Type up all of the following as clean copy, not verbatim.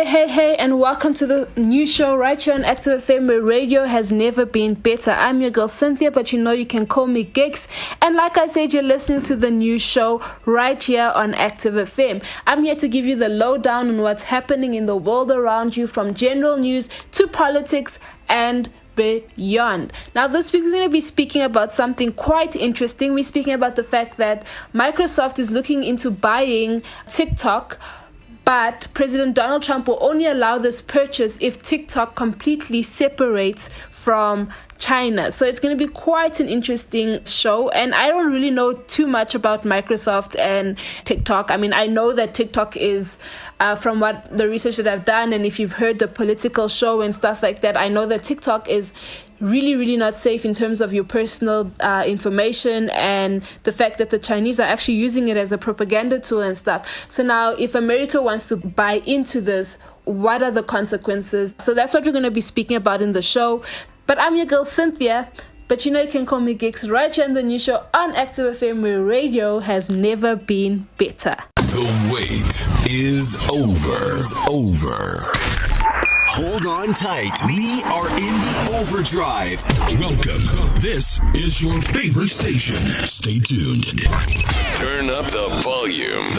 Hey, and welcome to the new show right here on Active FM, where radio has never been better. I'm your girl Cynthia, but you can call me Gigs. And like I said, you're listening to the new show right here on Active FM. I'm here to give you the lowdown on what's happening in the world around you, from general news to politics and beyond. Now, this week we're going to be speaking about something quite interesting. We're speaking about the fact that Microsoft is looking into buying TikTok, but President Donald Trump will only allow this purchase if TikTok completely separates from China. So it's going to be quite an interesting show. And I don't really know too much about Microsoft and TikTok. I mean, I know that TikTok is, from what the research that I've done, and if you've heard the political show and stuff like that, I know that TikTok is really not safe in terms of your personal information, and the fact that the Chinese are actually using it as a propaganda tool and stuff. So now, if America wants to buy into this, what are the consequences? So that's what we're going to be speaking about in the show. But I'm your girl Cynthia, but you can call me Gigs right here on the new show on Active FM, where radio has never been better. The wait is over. Hold on tight. We are in the overdrive. Welcome. This is your favorite station. Stay tuned. Turn up the volume.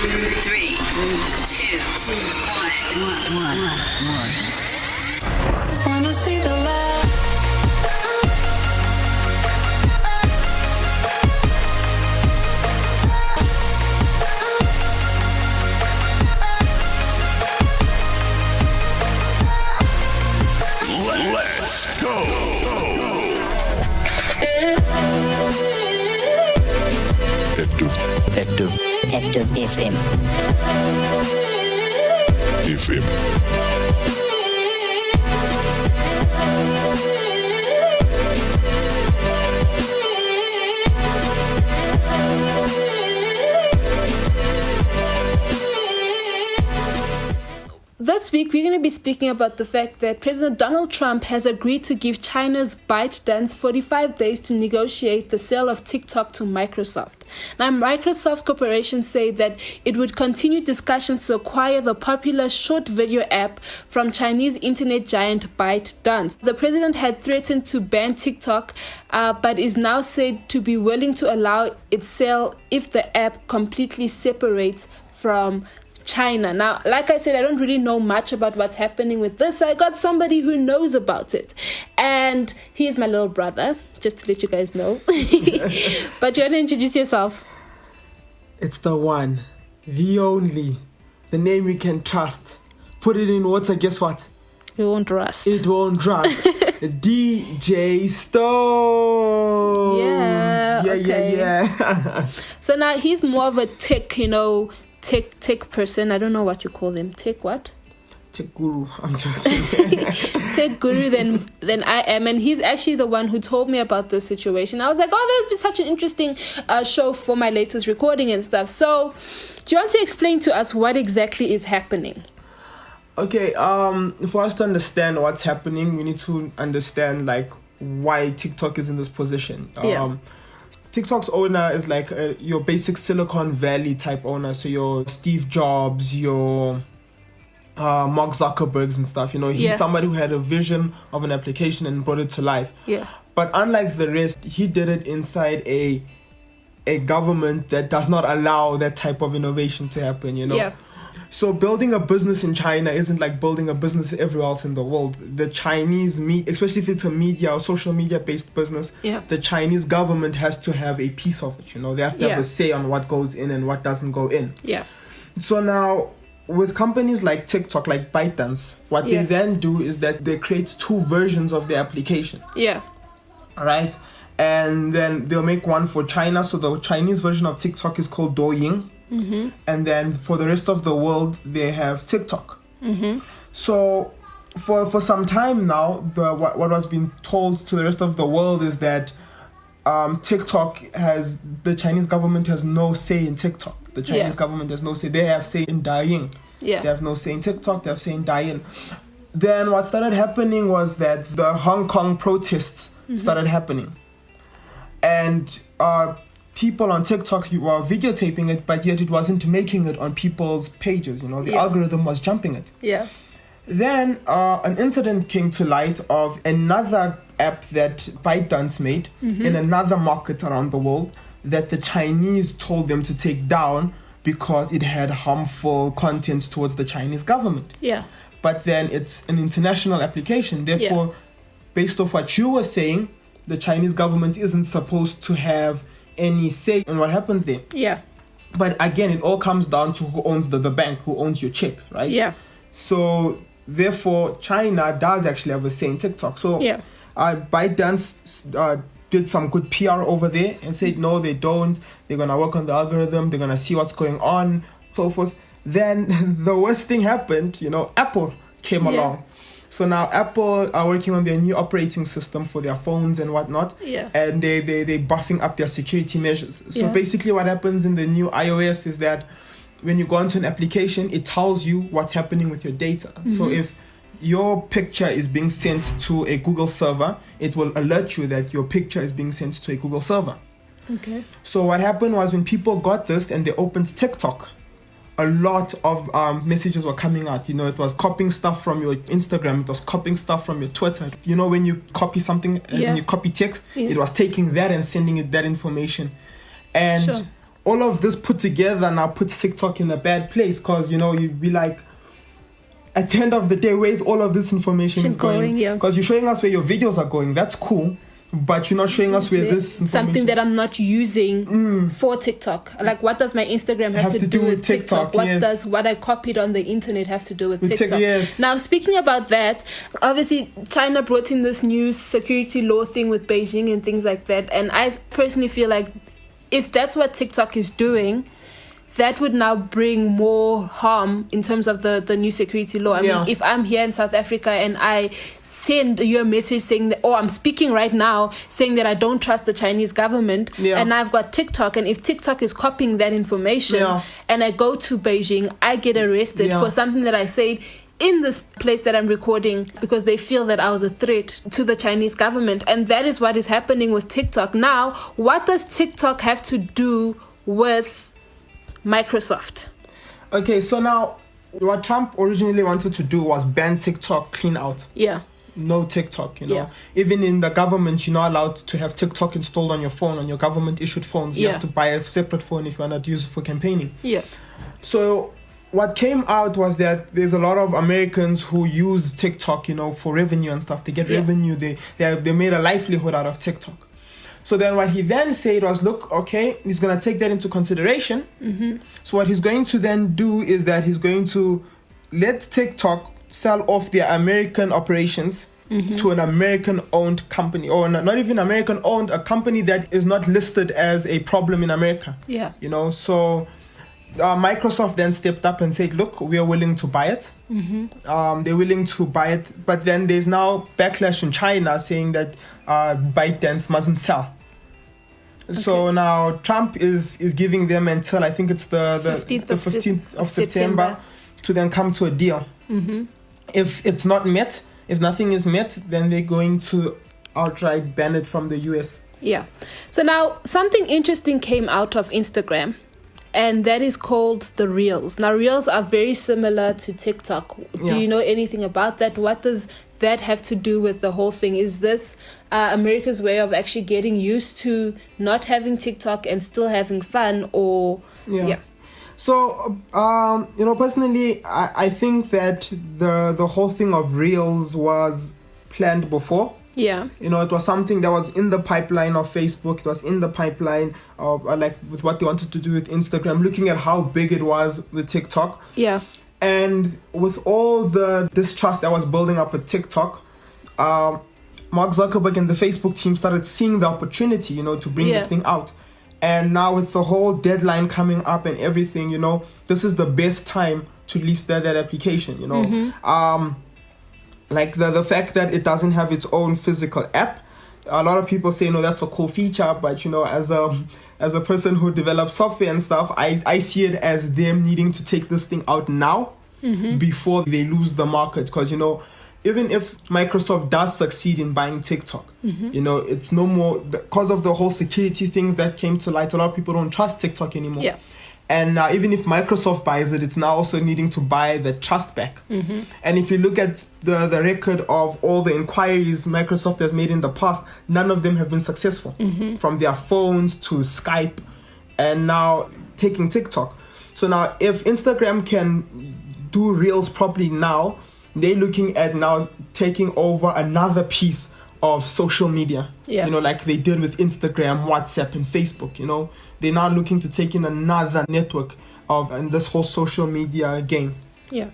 3, 2, 1. Just wanna see the love. Let's go. Active FM. This week, we're going to be speaking about the fact that President Donald Trump has agreed to give China's ByteDance 45 days to negotiate the sale of TikTok to Microsoft. Now, Microsoft's corporation say that it would continue discussions to acquire the popular short video app from Chinese internet giant ByteDance. The president had threatened to ban TikTok, but is now said to be willing to allow its sale if the app completely separates from China. Now, like I said, I don't really know much about what's happening with this, so I got somebody who knows about it. And he is my little brother, just to let you guys know. But you want to introduce yourself? It's the one, the only, the name you can trust. Put it in water, guess what? It won't rust. It won't rust. DJ Stone. Yeah. So now he's more of a tech person. I don't know what you call them. Tech what? Tech guru. I'm joking. Tech guru than I am, and he's actually the one who told me about this situation. I was like, oh, there's been such an interesting show for my latest recording and stuff. So, do you want to explain to us what exactly is happening? Okay. For us to understand what's happening, we need to understand why TikTok is in this position. TikTok's owner is your basic Silicon Valley type owner. So your Steve Jobs, your Mark Zuckerbergs and stuff. He's somebody who had a vision of an application and brought it to life. Yeah. But unlike the rest, he did it inside a government that does not allow that type of innovation to happen, Yeah. So building a business in China isn't like building a business everywhere else in the world. The Chinese, especially if it's a media or social media based business, the Chinese government has to have a piece of it. They have to have a say on what goes in and what doesn't go in. Yeah. So now, with companies like TikTok, like ByteDance, what they then do is that they create two versions of the application. Yeah. All right. And then they'll make one for China. So the Chinese version of TikTok is called Douyin. Mm-hmm. And then for the rest of the world, they have TikTok. Mm-hmm. So for some time now, what was being told to the rest of the world is that TikTok the Chinese government has no say in TikTok. The Chinese government has no say. They have say in Douyin. Yeah. They have no say in TikTok. They have say in Douyin. Then what started happening was that the Hong Kong protests started happening. And people on TikTok were videotaping it, but yet it wasn't making it on people's pages. The algorithm was jumping it. Yeah. Then an incident came to light of another app that ByteDance made in another market around the world that the Chinese told them to take down because it had harmful content towards the Chinese government. Yeah. But then it's an international application. Therefore, based off what you were saying, the Chinese government isn't supposed to have any say in what happens there. Yeah. But again, it all comes down to who owns the bank, who owns your check, right? Yeah. So therefore, China does actually have a say in TikTok. So ByteDance did some good PR over there and said, no, they don't. They're going to work on the algorithm. They're going to see what's going on, so forth. Then the worst thing happened, Apple came along. So now Apple are working on their new operating system for their phones and whatnot. Yeah. And they're buffing up their security measures. So basically what happens in the new iOS is that when you go into an application, it tells you what's happening with your data. So if your picture is being sent to a Google server, it will alert you that your picture is being sent to a Google server. Okay. So what happened was when people got this and they opened TikTok, a lot of messages were coming out. It was copying stuff from your Instagram. It was copying stuff from your Twitter. When you copy something, as in you copy text, it was taking that and sending it that information. And all of this put together now puts TikTok in a bad place because, you'd be like, at the end of the day, where's all of this information is going? Because you're showing us where your videos are going. That's cool. But you're not showing us where this information... Something that I'm not using for TikTok. Like, what does my Instagram have to do with TikTok? What does what I copied on the internet have to do with TikTok? Now, speaking about that, obviously, China brought in this new security law thing with Beijing and things like that. And I personally feel like if that's what TikTok is doing, that would now bring more harm in terms of the new security law. I mean, if I'm here in South Africa and I send you a message saying that, or I'm speaking right now saying that I don't trust the Chinese government, and I've got TikTok, and if TikTok is copying that information and I go to Beijing, I get arrested for something that I said in this place that I'm recording because they feel that I was a threat to the Chinese government. And that is what is happening with TikTok. Now, what does TikTok have to do with Microsoft? Okay, so now what Trump originally wanted to do was ban TikTok clean out. Yeah. No TikTok, Even in the government, you're not allowed to have TikTok installed on your phone, on your government-issued phones. You have to buy a separate phone if you want to use it for campaigning. Yeah. So what came out was that there's a lot of Americans who use TikTok, for revenue and stuff. They get revenue. They made a livelihood out of TikTok. So then what he then said was, look, okay, he's going to take that into consideration. So what he's going to then do is that he's going to let TikTok sell off their American operations to an American-owned company, or not even American-owned, a company that is not listed as a problem in America. Yeah. So Microsoft then stepped up and said, look, we are willing to buy it. They're willing to buy it. But then there's now backlash in China saying that ByteDance mustn't sell. Okay. So now Trump is giving them until, I think it's the 15th of September to then come to a deal. If it's not met, if nothing is met, then they're going to outright ban it from the US. Yeah. So now something interesting came out of Instagram, and that is called the Reels. Now, Reels are very similar to TikTok. Do you know anything about that? What does that have to do with the whole thing? Is this America's way of actually getting used to not having TikTok and still having fun, or... So, personally, I think that the whole thing of Reels was planned before. Yeah. It was something that was in the pipeline of Facebook. It was in the pipeline of, with what they wanted to do with Instagram, looking at how big it was with TikTok. Yeah. And with all the distrust that was building up with TikTok, Mark Zuckerberg and the Facebook team started seeing the opportunity, to bring this thing out. And now with the whole deadline coming up and everything, this is the best time to release that application, Like the fact that it doesn't have its own physical app. A lot of people say, no, that's a cool feature. But, as a person who develops software and stuff, I see it as them needing to take this thing out now before they lose the market. Because, even if Microsoft does succeed in buying TikTok, you know, it's no more because of the whole security things that came to light. A lot of people don't trust TikTok anymore. Yeah. And even if Microsoft buys it, it's now also needing to buy the trust back. And if you look at the record of all the inquiries Microsoft has made in the past, none of them have been successful. From their phones to Skype and now taking TikTok. So now if Instagram can do Reels properly now, they're looking at now taking over another piece of social media, Yeah. you know, like they did with Instagram, WhatsApp, and Facebook. You know, they're now looking to take in another network of and this whole social media game. Yeah.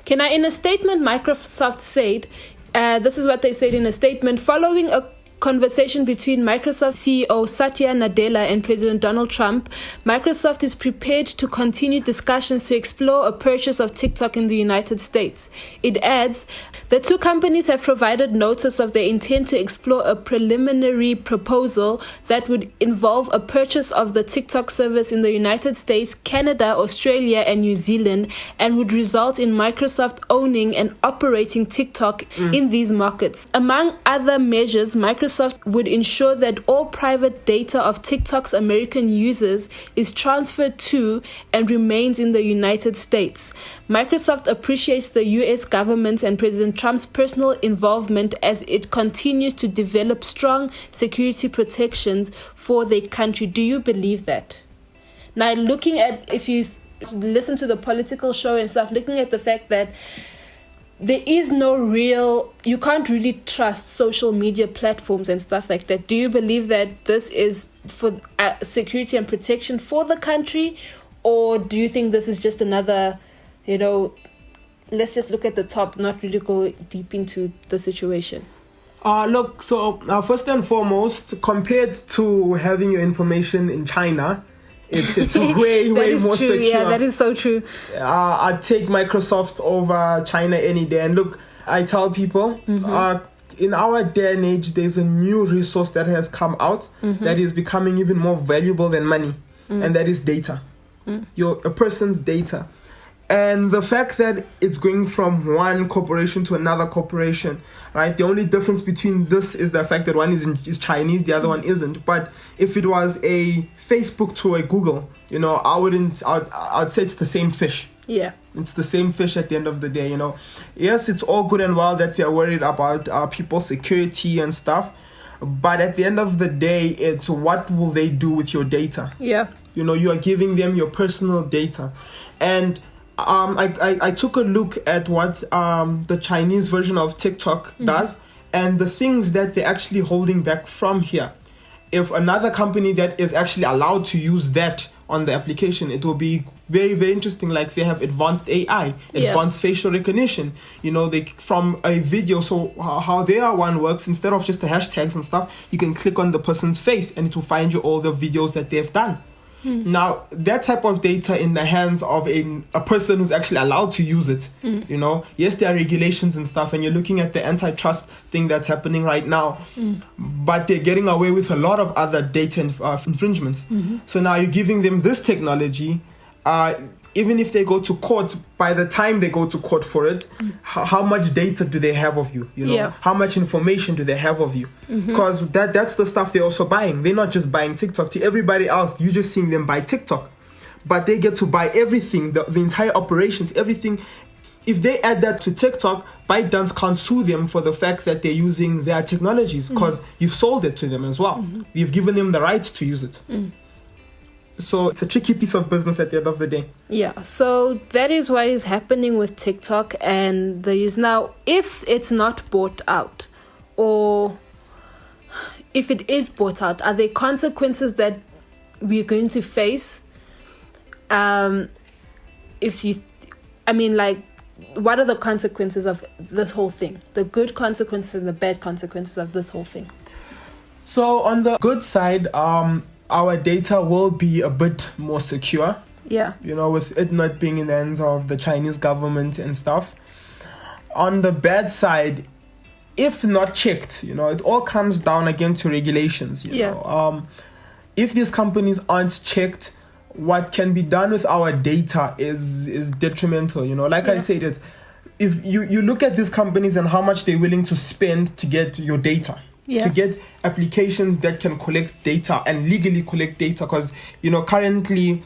In a statement, Microsoft said, this is what they said in a statement, following a conversation between Microsoft CEO Satya Nadella and President Donald Trump, Microsoft is prepared to continue discussions to explore a purchase of TikTok in the United States. It adds, the two companies have provided notice of their intent to explore a preliminary proposal that would involve a purchase of the TikTok service in the United States, Canada, Australia, and New Zealand, and would result in Microsoft owning and operating TikTok in these markets. Among other measures, Microsoft would ensure that all private data of TikTok's American users is transferred to and remains in the United States. Microsoft appreciates the US government and President Trump's personal involvement as it continues to develop strong security protections for their country. Do you believe that? Now, looking at, if you listen to the political show and stuff, looking at the fact that there is no real, you can't really trust social media platforms and stuff like that. Do you believe that this is for security and protection for the country? Or do you think this is just another, you know, let's just look at the top, not really go deep into the situation? Look, so first and foremost, compared to having your information in China, it's way more true. secure. Yeah, that is so true. I'd take Microsoft over China any day. And look, I tell people, in our day and age, there's a new resource that has come out that is becoming even more valuable than money, and that is data. A person's data. And the fact that it's going from one corporation to another corporation, right? The only difference between this is the fact that one is Chinese, the other one isn't. But if it was a Facebook to a Google, you know, I'd say it's the same fish. Yeah. It's the same fish at the end of the day, you know. Yes, it's all good and well that they're worried about people's security and stuff. But at the end of the day, it's what will they do with your data? Yeah. You know, you are giving them your personal data. And I took a look at what the Chinese version of TikTok does and the things that they're actually holding back from here. If another company that is actually allowed to use that on the application, it will be very, very interesting. Like they have advanced AI, advanced facial recognition, you know, they from a video. So how their one works, instead of just the hashtags and stuff, you can click on the person's face and it will find you all the videos that they've done. Now, that type of data in the hands of a person who's actually allowed to use it, you know, yes, there are regulations and stuff, and you're looking at the antitrust thing that's happening right now, but they're getting away with a lot of other data infringements. So now you're giving them this technology, even if they go to court, by the time they go to court for it, how much data do they have of you? You know, how much information do they have of you? Because that's the stuff they're also buying. They're not just buying TikTok. To everybody else, you're just seeing them buy TikTok. But they get to buy everything, the entire operations, everything. If they add that to TikTok, ByteDance can't sue them for the fact that they're using their technologies because you've sold it to them as well. You've given them the right to use it. So it's a tricky piece of business at the end of the day. Yeah, so that is what is happening with TikTok, and there is now, if it's not bought out, or if it is bought out, are there consequences that we're going to face? What are the consequences of this whole thing? The good consequences and the bad consequences of this whole thing? So on the good side, our data will be a bit more secure. Yeah. You know, with it not being in the hands of the Chinese government and stuff. On the bad side, if not checked, you know, it all comes down again to regulations. You know, if these companies aren't checked, what can be done with our data is detrimental. You know, like I said, if you look at these companies and how much they're willing to spend to get your data, to get applications that can collect data and legally collect data, because currently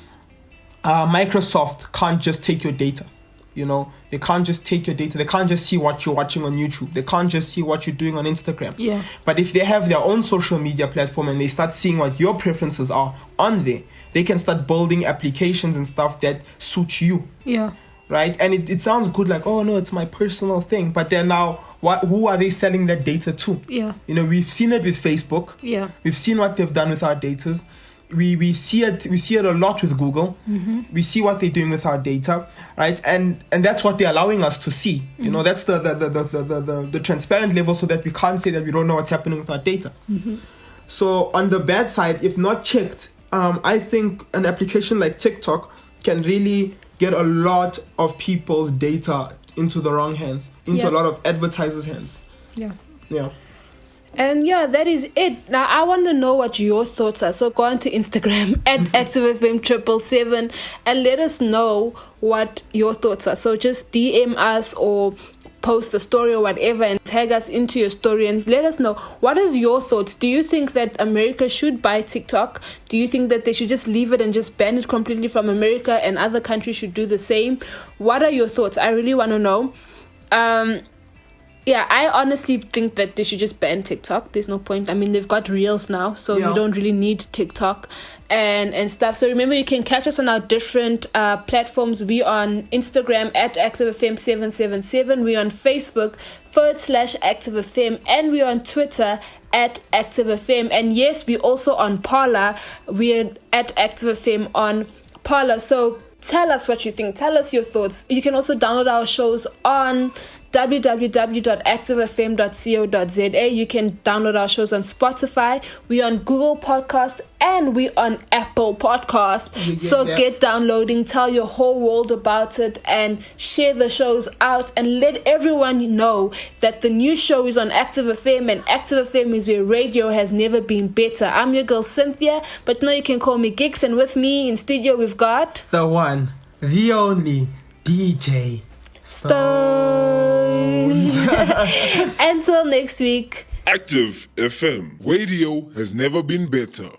Microsoft can't just take your data. They can't just take your data. They can't just see what you're watching on YouTube. They can't just see what you're doing on Instagram. Yeah. But if they have their own social media platform and they start seeing what your preferences are on there, they can start building applications and stuff that suit you. Yeah. Right? And it sounds good, like, oh no, it's my personal thing. But then now, who are they selling that data to? Yeah. We've seen it with Facebook. Yeah. We've seen what they've done with our data. We see it a lot with Google. Mm-hmm. We see what they're doing with our data, right? And that's what they're allowing us to see. Mm-hmm. That's the transparent level, so that we can't say that we don't know what's happening with our data. Mm-hmm. So on the bad side, if not checked, I think an application like TikTok can really get a lot of people's data into the wrong hands, into a lot of advertisers' hands. Yeah. Yeah. And that is it. Now, I want to know what your thoughts are. So go on to Instagram at ActiveFM777 and let us know what your thoughts are. So just DM us or post a story or whatever and tag us into your story and let us know, what is your thoughts? Do you think that America should buy TikTok? Do you think that they should just leave it and just ban it completely from America and other countries should do the same? What are your thoughts? I really want to know. I honestly think that they should just ban TikTok. There's no point. I mean, they've got Reels now, so you don't really need TikTok and stuff. So remember, you can catch us on our different platforms. We're on Instagram at ActiveFM777. We're on Facebook /ActiveFM. And we're on Twitter at ActiveFM. And yes, we're also on Parler. We're at ActiveFM on Parler. So tell us what you think. Tell us your thoughts. You can also download our shows on www.activefm.co.za. You can download our shows on Spotify. We're on Google Podcast and we're on Apple Podcast. Get downloading, tell your whole world about it, and share the shows out and let everyone know that the new show is on Active FM, and Active FM is where radio has never been better. I'm your girl Cynthia, but now you can call me Gigs, and with me in studio we've got the one, the only DJ Stones. Until next week. Active FM. Radio has never been better.